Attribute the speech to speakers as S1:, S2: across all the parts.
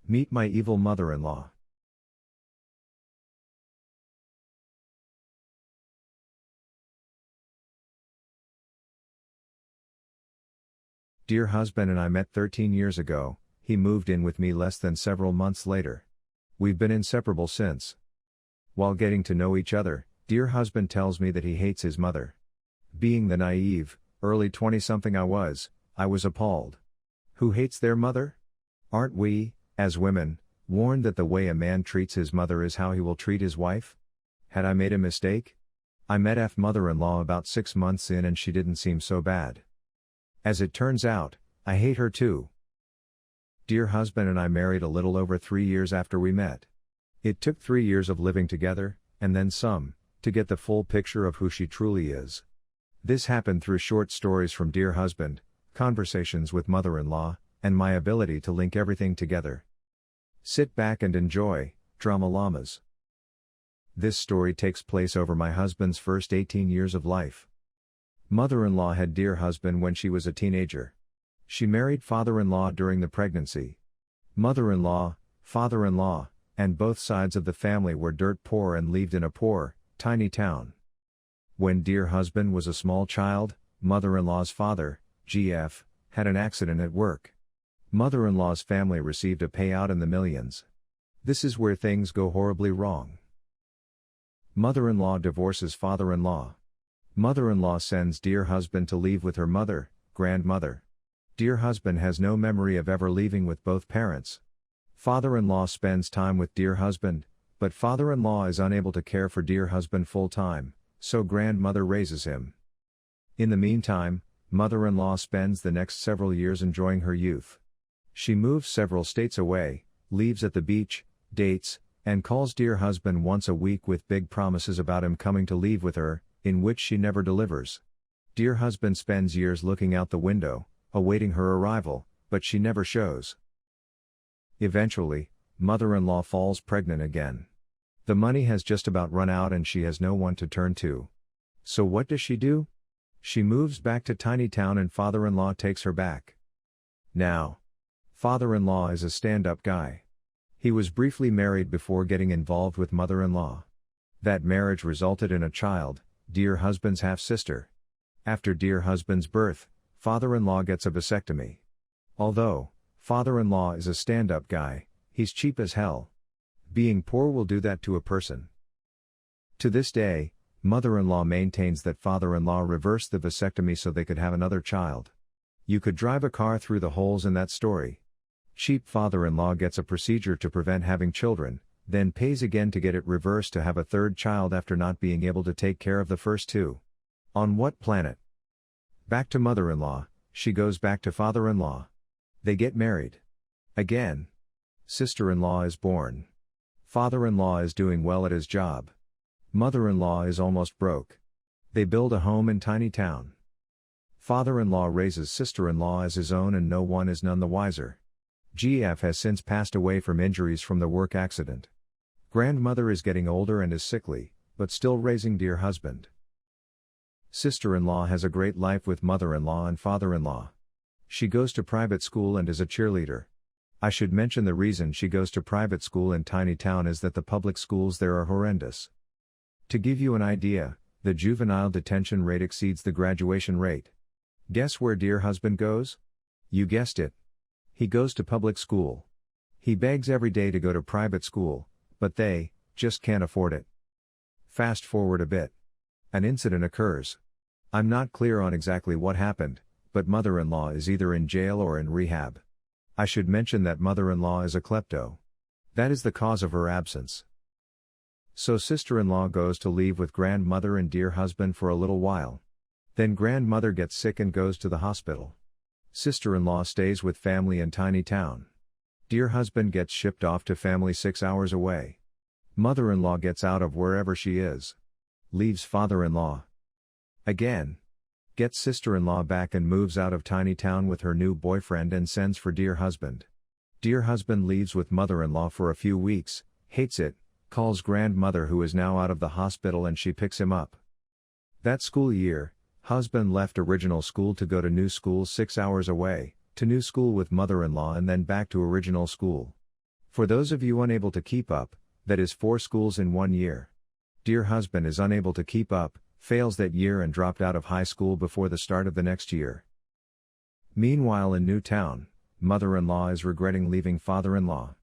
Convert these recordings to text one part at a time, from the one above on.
S1: Meet my evil mother-in-law. Dear husband and I met 13 years ago, he moved in with me less than several months later. We've been inseparable since. While getting to know each other, dear husband tells me that he hates his mother. Being the naive, early 20-something I was appalled. Who hates their mother? Aren't we, as women, warned that the way a man treats his mother is how he will treat his wife? Had I made a mistake? I met F mother-in-law about 6 months in and she didn't seem so bad. As it turns out, I hate her too. Dear husband and I married a little over 3 years after we met. It took 3 years of living together, and then some, to get the full picture of who she truly is. This happened through short stories from dear husband, conversations with mother-in-law, and my ability to link everything together. Sit back and enjoy, Drama Llamas. This story takes place over my husband's first 18 years of life. Mother-in-law had dear husband when she was a teenager. She married father-in-law during the pregnancy. Mother-in-law, father-in-law, and both sides of the family were dirt poor and lived in a poor, tiny town. When dear husband was a small child, mother-in-law's father, GF, had an accident at work. Mother-in-law's family received a payout in the millions. This is where things go horribly wrong. Mother-in-law divorces father-in-law. Mother-in-law sends dear husband to leave with her mother, grandmother. Dear husband has no memory of ever leaving with both parents. Father-in-law spends time with dear husband, but father-in-law is unable to care for dear husband full-time, so grandmother raises him. In the meantime, mother-in-law spends the next several years enjoying her youth. She moves several states away, leaves at the beach, dates, and calls dear husband once a week with big promises about him coming to leave with her, in which she never delivers. Dear husband spends years looking out the window, awaiting her arrival, but she never shows. Eventually, mother-in-law falls pregnant again. The money has just about run out and she has no one to turn to. So what does she do? She moves back to tiny town and father-in-law takes her back. Now, father-in-law is a stand-up guy. He was briefly married before getting involved with mother-in-law. That marriage resulted in a child, dear husband's half-sister. After dear husband's birth, father-in-law gets a vasectomy. Although father-in-law is a stand-up guy, he's cheap as hell. Being poor will do that to a person. To this day, mother-in-law maintains that father-in-law reversed the vasectomy so they could have another child. You could drive a car through the holes in that story. Cheap father-in-law gets a procedure to prevent having children, then pays again to get it reversed to have a third child after not being able to take care of the first two. On what planet? Back to mother-in-law, she goes back to father-in-law. They get married. Again. Sister-in-law is born. Father-in-law is doing well at his job. Mother-in-law is almost broke. They build a home in tiny town. Father-in-law raises sister-in-law as his own and no one is none the wiser. GF has since passed away from injuries from the work accident. Grandmother is getting older and is sickly, but still raising dear husband. Sister-in-law has a great life with mother-in-law and father-in-law. She goes to private school and is a cheerleader. I should mention the reason she goes to private school in tiny town is that the public schools there are horrendous. To give you an idea, the juvenile detention rate exceeds the graduation rate. Guess where dear husband goes? You guessed it. He goes to public school. He begs every day to go to private school, but they just can't afford it. Fast forward a bit. An incident occurs. I'm not clear on exactly what happened, but mother-in-law is either in jail or in rehab. I should mention that mother-in-law is a klepto. That is the cause of her absence. So sister-in-law goes to leave with grandmother and dear husband for a little while. Then grandmother gets sick and goes to the hospital. Sister-in-law stays with family in tiny town. Dear husband gets shipped off to family 6 hours away. Mother-in-law gets out of wherever she is. Leaves father-in-law. Again. Gets sister-in-law back and moves out of tiny town with her new boyfriend and sends for dear husband. Dear husband leaves with mother-in-law for a few weeks, hates it, calls grandmother who is now out of the hospital and she picks him up. That school year, husband left original school to go to new school 6 hours away, to new school with mother-in-law and then back to original school. For those of you unable to keep up, that is 4 schools in 1 year. Dear husband is unable to keep up, fails that year and dropped out of high school before the start of the next year. Meanwhile in new town, mother-in-law is regretting leaving father-in-law.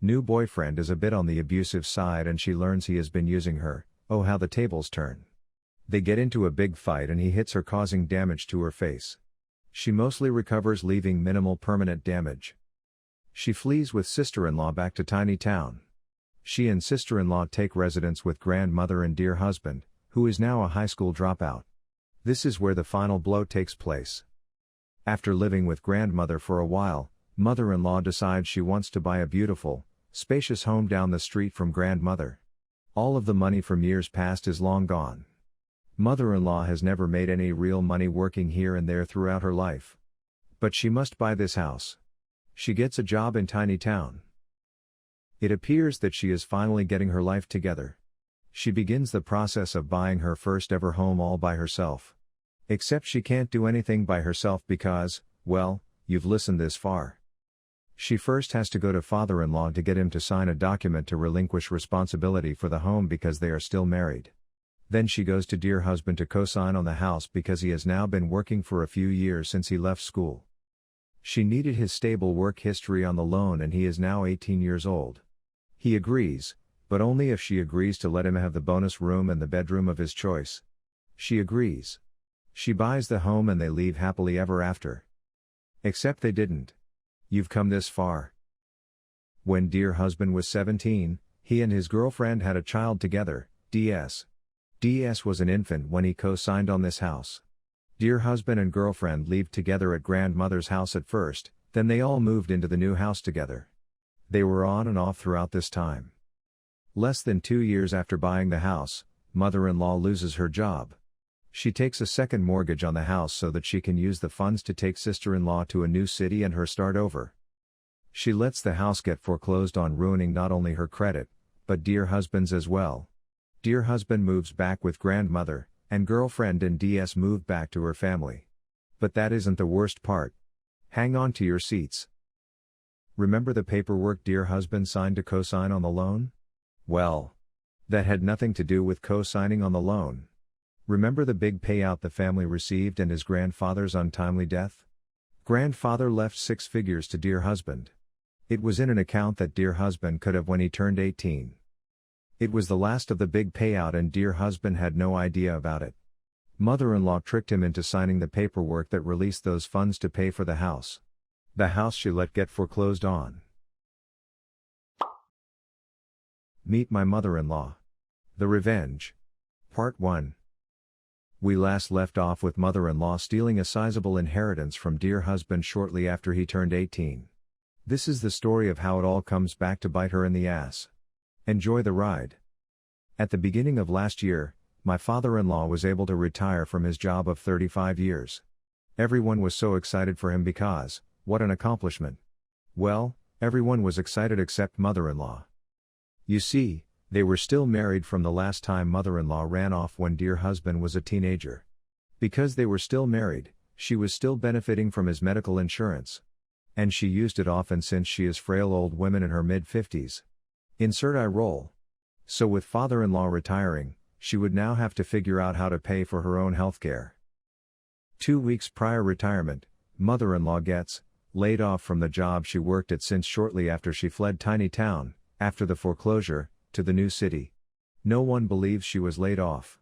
S1: New boyfriend is a bit on the abusive side and she learns he has been using her. Oh how the tables turn. They get into a big fight and he hits her causing damage to her face. She mostly recovers leaving minimal permanent damage. She flees with sister-in-law back to tiny town. She and sister-in-law take residence with grandmother and dear husband, who is now a high school dropout. This is where the final blow takes place. After living with grandmother for a while, mother-in-law decides she wants to buy a beautiful, spacious home down the street from grandmother. All of the money from years past is long gone. Mother-in-law has never made any real money working here and there throughout her life. But she must buy this house. She gets a job in tiny town. It appears that she is finally getting her life together. She begins the process of buying her first ever home all by herself. Except she can't do anything by herself because, well, you've listened this far. She first has to go to father-in-law to get him to sign a document to relinquish responsibility for the home because they are still married. Then she goes to dear husband to co-sign on the house because he has now been working for a few years since he left school. She needed his stable work history on the loan and he is now 18 years old. He agrees, but only if she agrees to let him have the bonus room and the bedroom of his choice. She agrees. She buys the home and they leave happily ever after. Except they didn't. You've come this far. When dear husband was 17, he and his girlfriend had a child together, DS. DS was an infant when he co-signed on this house. Dear husband and girlfriend lived together at grandmother's house at first, then they all moved into the new house together. They were on and off throughout this time. Less than 2 years after buying the house, mother-in-law loses her job. She takes a second mortgage on the house so that she can use the funds to take sister-in-law to a new city and her start over. She lets the house get foreclosed on, ruining not only her credit, but dear husband's as well. Dear husband moves back with grandmother, and girlfriend and DS move back to her family. But that isn't the worst part. Hang on to your seats. Remember the paperwork dear husband signed to co-sign on the loan? Well, that had nothing to do with co-signing on the loan. Remember the big payout the family received and his grandfather's untimely death? Grandfather left 6 figures to dear husband. It was in an account that dear husband could have when he turned 18. It was the last of the big payout and dear husband had no idea about it. Mother-in-law tricked him into signing the paperwork that released those funds to pay for the house. The house she let get foreclosed on. Meet my mother-in-law. The Revenge. Part 1. We last left off with mother-in-law stealing a sizable inheritance from dear husband shortly after he turned 18. This is the story of how it all comes back to bite her in the ass. Enjoy the ride. At the beginning of last year, my father-in-law was able to retire from his job of 35 years. Everyone was so excited for him because, what an accomplishment. Well, everyone was excited except mother-in-law. You see, they were still married from the last time mother-in-law ran off when dear husband was a teenager. Because they were still married, she was still benefiting from his medical insurance. And she used it often since she is frail old woman in her mid-50s. Insert eye roll. So with father-in-law retiring, she would now have to figure out how to pay for her own healthcare. 2 weeks prior retirement, mother-in-law gets laid off from the job she worked at since shortly after she fled tiny town, after the foreclosure, to the new city. No one believes she was laid off.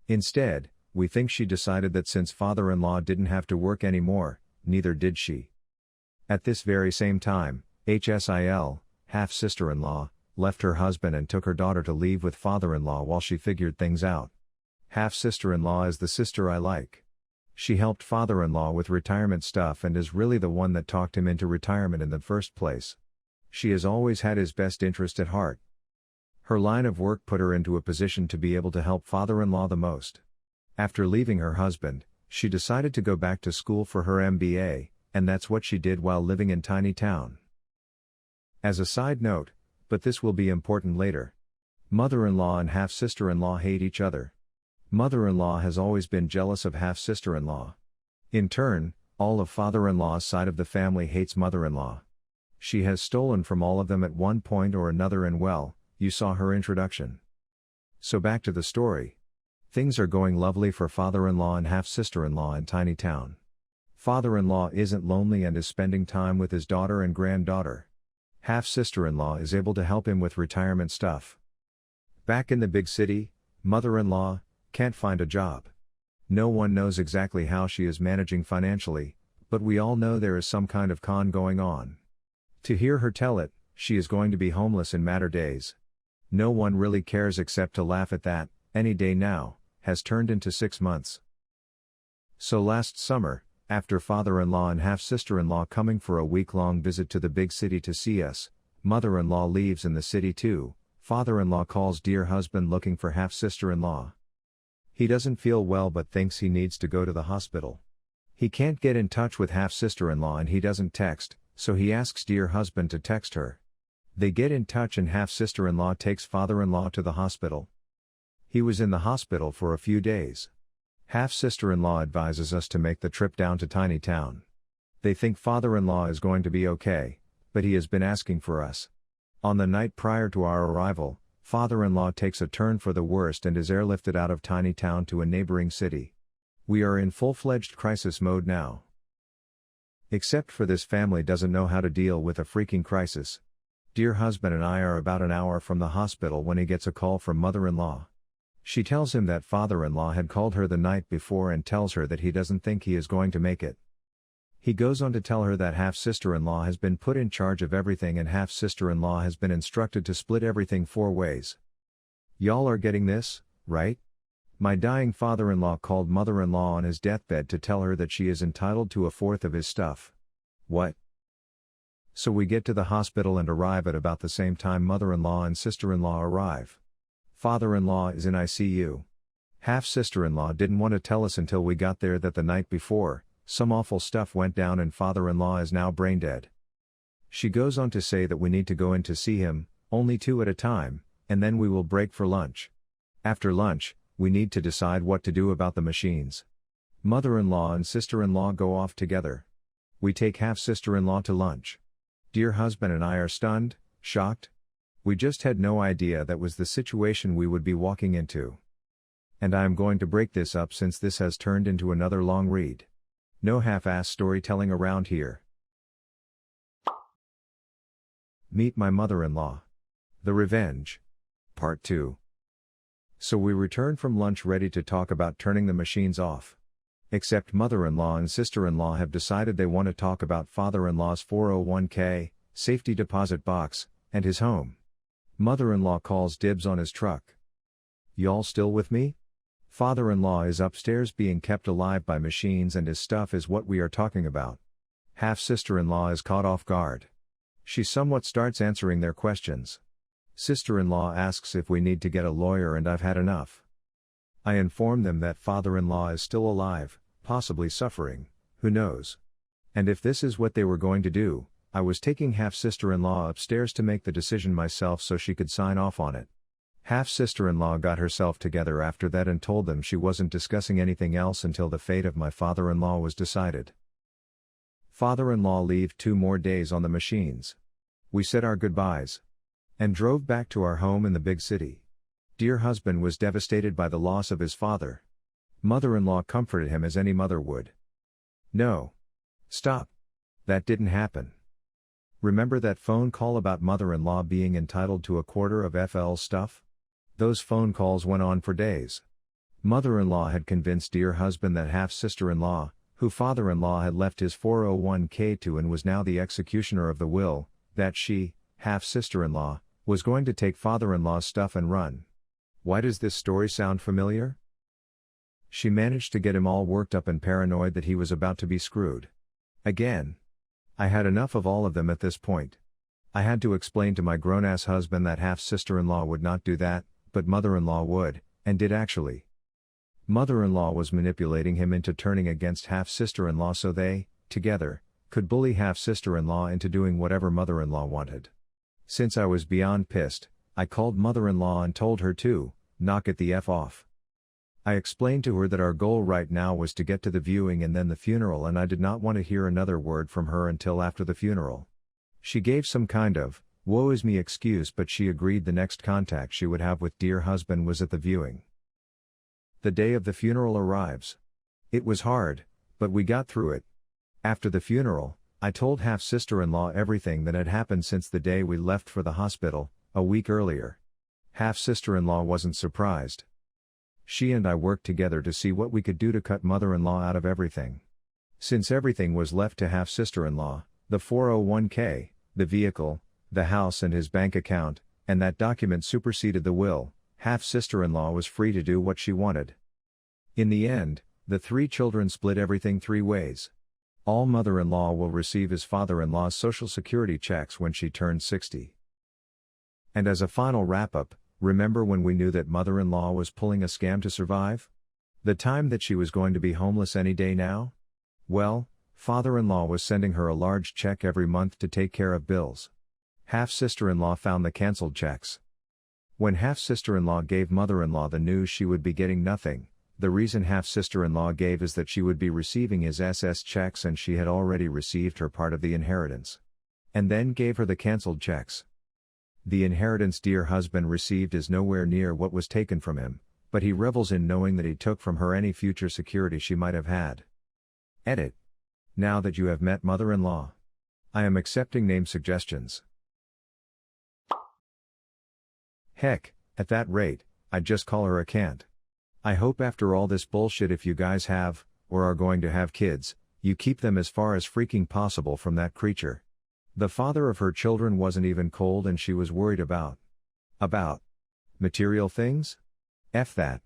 S1: Instead, we think she decided that since father-in-law didn't have to work anymore, neither did she. At this very same time, HSIL, half-sister-in-law, left her husband and took her daughter to leave with father-in-law while she figured things out. Half-sister-in-law is the sister I like. She helped father-in-law with retirement stuff and is really the one that talked him into retirement in the first place. She has always had his best interest at heart. Her line of work put her into a position to be able to help father-in-law the most. After leaving her husband, she decided to go back to school for her MBA, and that's what she did while living in tiny town. As a side note, but this will be important later, mother-in-law and half-sister-in-law hate each other. Mother-in-law has always been jealous of half-sister-in-law. In turn, all of father-in-law's side of the family hates mother-in-law. She has stolen from all of them at one point or another, and well, you saw her introduction. So back to the story. Things are going lovely for father-in-law and half-sister-in-law in tiny town. Father-in-law isn't lonely and is spending time with his daughter and granddaughter. Half-sister-in-law is able to help him with retirement stuff. Back in the big city, mother-in-law can't find a job. No one knows exactly how she is managing financially, but we all know there is some kind of con going on. To hear her tell it, she is going to be homeless in matter days. No one really cares except to laugh at that. Any day now has turned into 6 months. So last summer, after father-in-law and half-sister-in-law coming for a week-long visit to the big city to see us, mother-in-law leaves in the city too. Father-in-law calls dear husband looking for half-sister-in-law. He doesn't feel well but thinks he needs to go to the hospital. He can't get in touch with half-sister-in-law and he doesn't text, so he asks dear husband to text her. They get in touch and half-sister-in-law takes father-in-law to the hospital. He was in the hospital for a few days. Half-sister-in-law advises us to make the trip down to tiny town. They think father-in-law is going to be okay, but he has been asking for us. On the night prior to our arrival, father-in-law takes a turn for the worst and is airlifted out of tiny town to a neighboring city. We are in full-fledged crisis mode now. Except for this family doesn't know how to deal with a freaking crisis. Dear husband and I are about an hour from the hospital when he gets a call from mother-in-law. She tells him that father-in-law had called her the night before and tells her that he doesn't think he is going to make it. He goes on to tell her that half-sister-in-law has been put in charge of everything and half-sister-in-law has been instructed to split everything 4 ways. Y'all are getting this, right? My dying father-in-law called mother-in-law on his deathbed to tell her that she is entitled to 1/4 of his stuff. What? So we get to the hospital and arrive at about the same time mother-in-law and sister-in-law arrive. Father-in-law is in ICU. Half-sister-in-law didn't want to tell us until we got there that the night before, some awful stuff went down and father-in-law is now brain dead. She goes on to say that we need to go in to see him, only 2 at a time, and then we will break for lunch. After lunch, we need to decide what to do about the machines. Mother-in-law and sister-in-law go off together. We take half-sister-in-law to lunch. Dear husband and I are stunned, shocked. We just had no idea that was the situation we would be walking into. And I am going to break this up since this has turned into another long read. No half-ass storytelling around here. Meet my mother-in-law. The Revenge. Part 2. So we return from lunch ready to talk about turning the machines off. Except mother-in-law and sister-in-law have decided they want to talk about father-in-law's 401k, safety deposit box, and his home. Mother-in-law calls dibs on his truck. Y'all still with me? Father-in-law is upstairs being kept alive by machines and his stuff is what we are talking about. Half-sister-in-law is caught off guard. She somewhat starts answering their questions. Sister-in-law asks if we need to get a lawyer and I've had enough. I inform them that father-in-law is still alive, possibly suffering, who knows. And if this is what they were going to do, I was taking half-sister-in-law upstairs to make the decision myself so she could sign off on it. Half-sister-in-law got herself together after that and told them she wasn't discussing anything else until the fate of my father-in-law was decided. Father-in-law leave 2 more days on the machines. We said our goodbyes and drove back to our home in the big city. Dear husband was devastated by the loss of his father. Mother-in-law comforted him as any mother would. No. Stop. That didn't happen. Remember that phone call about mother-in-law being entitled to 1/4 of FL's stuff? Those phone calls went on for days. Mother-in-law had convinced dear husband that half-sister-in-law, who father-in-law had left his 401k to and was now the executioner of the will, that she, half-sister-in-law, was going to take father-in-law's stuff and run. Why does this story sound familiar? She managed to get him all worked up and paranoid that he was about to be screwed. Again. I had enough of all of them at this point. I had to explain to my grown-ass husband that half-sister-in-law would not do that, but mother-in-law would, and did actually. Mother-in-law was manipulating him into turning against half-sister-in-law so they, together, could bully half-sister-in-law into doing whatever mother-in-law wanted. Since I was beyond pissed, I called mother-in-law and told her to knock it the F off. I explained to her that our goal right now was to get to the viewing and then the funeral and I did not want to hear another word from her until after the funeral. She gave some kind of, woe is me excuse, but she agreed the next contact she would have with dear husband was at the viewing. The day of the funeral arrives. It was hard, but we got through it. After the funeral, I told half-sister-in-law everything that had happened since the day we left for the hospital, a week earlier. Half-sister-in-law wasn't surprised. She and I worked together to see what we could do to cut mother-in-law out of everything. Since everything was left to half-sister-in-law, the 401k, the vehicle, the house and his bank account, and that document superseded the will, half-sister-in-law was free to do what she wanted. In the end, the 3 children split everything 3 ways. All mother-in-law will receive his father-in-law's social security checks when she turns 60. And as a final wrap-up, remember when we knew that mother-in-law was pulling a scam to survive? The time that she was going to be homeless any day now? Well, father-in-law was sending her a large check every month to take care of bills. Half-sister-in-law found the cancelled checks. When half-sister-in-law gave mother-in-law the news she would be getting nothing, the reason half-sister-in-law gave is that she would be receiving his SS checks and she had already received her part of the inheritance. And then gave her the cancelled checks. The inheritance dear husband received is nowhere near what was taken from him, but he revels in knowing that he took from her any future security she might have had. Edit. Now that you have met mother-in-law, I am accepting name suggestions. Heck, at that rate, I'd just call her a cant. I hope after all this bullshit, if you guys have, or are going to have kids, you keep them as far as freaking possible from that creature. The father of her children wasn't even cold and she was worried about material things? F that.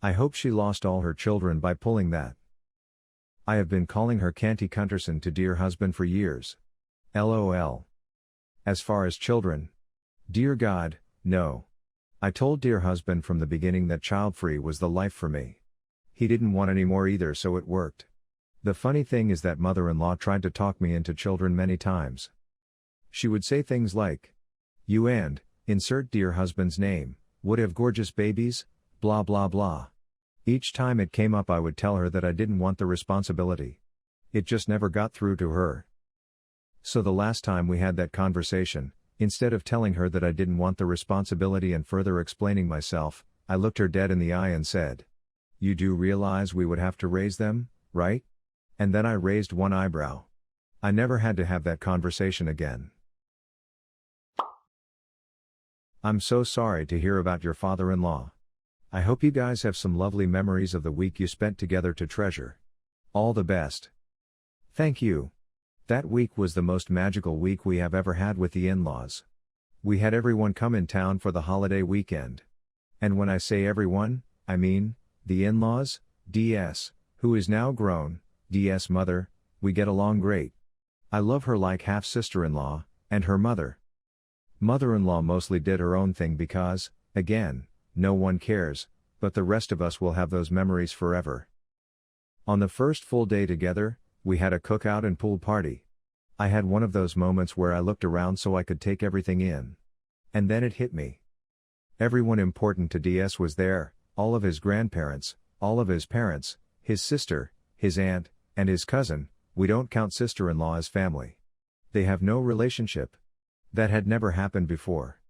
S1: I hope she lost all her children by pulling that. I have been calling her Canty Cunterson to dear husband for years. LOL. As far as children, dear God, no. I told dear husband from the beginning that child-free was the life for me. He didn't want any more either, so it worked. The funny thing is that mother-in-law tried to talk me into children many times. She would say things like, you and, insert dear husband's name, would have gorgeous babies, blah blah blah. Each time it came up I would tell her that I didn't want the responsibility. It just never got through to her. So the last time we had that conversation, instead of telling her that I didn't want the responsibility and further explaining myself, I looked her dead in the eye and said, you do realize we would have to raise them, right? And then I raised one eyebrow. I never had to have that conversation again. I'm so sorry to hear about your father-in-law. I hope you guys have some lovely memories of the week you spent together to treasure. All the best. Thank you. That week was the most magical week we have ever had with the in-laws. We had everyone come in town for the holiday weekend. And when I say everyone, I mean, the in-laws, DS, who is now grown, DS mother, we get along great. I love her like half-sister-in-law, and her mother. Mother-in-law mostly did her own thing because, again, no one cares, but the rest of us will have those memories forever. On the first full day together, we had a cookout and pool party. I had one of those moments where I looked around so I could take everything in. And then it hit me. Everyone important to DS was there, all of his grandparents, all of his parents, his sister, his aunt, and his cousin. We don't count sister-in-law as family. They have no relationship. That had never happened before.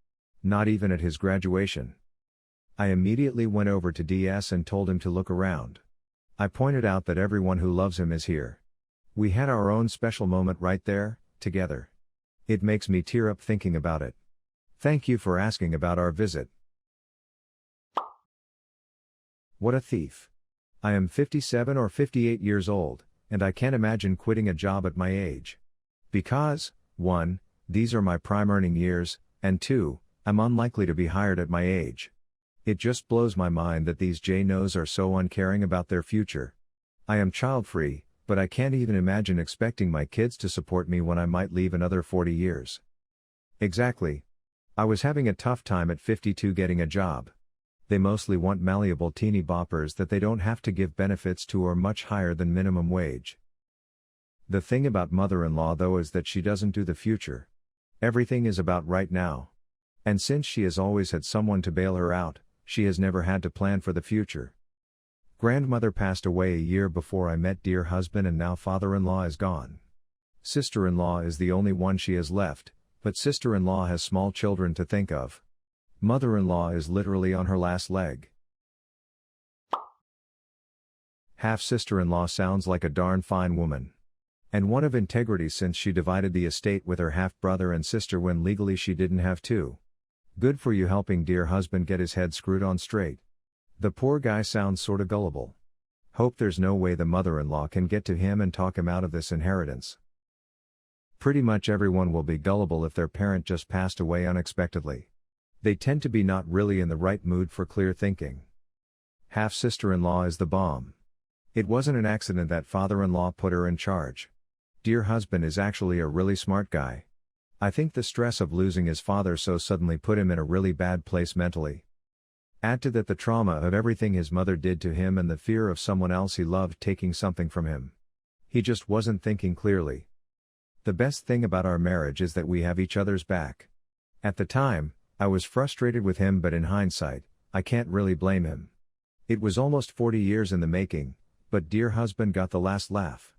S1: Not even at his graduation. I immediately went over to DS and told him to look around. I pointed out that everyone who loves him is here. We had our own special moment right there, together. It makes me tear up thinking about it. Thank you for asking about our visit. What a thief. I am 57 or 58 years old, and I can't imagine quitting a job at my age. Because, 1, these are my prime earning years, and 2, I'm unlikely to be hired at my age. It just blows my mind that these J-Nos are so uncaring about their future. I am child-free, but I can't even imagine expecting my kids to support me when I might leave another 40 years. Exactly. I was having a tough time at 52 getting a job. They mostly want malleable teeny boppers that they don't have to give benefits to or much higher than minimum wage. The thing about mother-in-law though is that she doesn't do the future. Everything is about right now. And since she has always had someone to bail her out, she has never had to plan for the future. Grandmother passed away a year before I met dear husband and now father-in-law is gone. Sister-in-law is the only one she has left, but sister-in-law has small children to think of. Mother-in-law is literally on her last leg. Half-sister-in-law sounds like a darn fine woman. And one of integrity, since she divided the estate with her half-brother and sister when legally she didn't have to. Good for you helping dear husband get his head screwed on straight. The poor guy sounds sorta gullible. Hope there's no way the mother-in-law can get to him and talk him out of this inheritance. Pretty much everyone will be gullible if their parent just passed away unexpectedly. They tend to be not really in the right mood for clear thinking. Half-sister-in-law is the bomb. It wasn't an accident that father-in-law put her in charge. Dear husband is actually a really smart guy. I think the stress of losing his father so suddenly put him in a really bad place mentally. Add to that the trauma of everything his mother did to him and the fear of someone else he loved taking something from him. He just wasn't thinking clearly. The best thing about our marriage is that we have each other's back. At the time, I was frustrated with him, but in hindsight, I can't really blame him. It was almost 40 years in the making, but dear husband got the last laugh.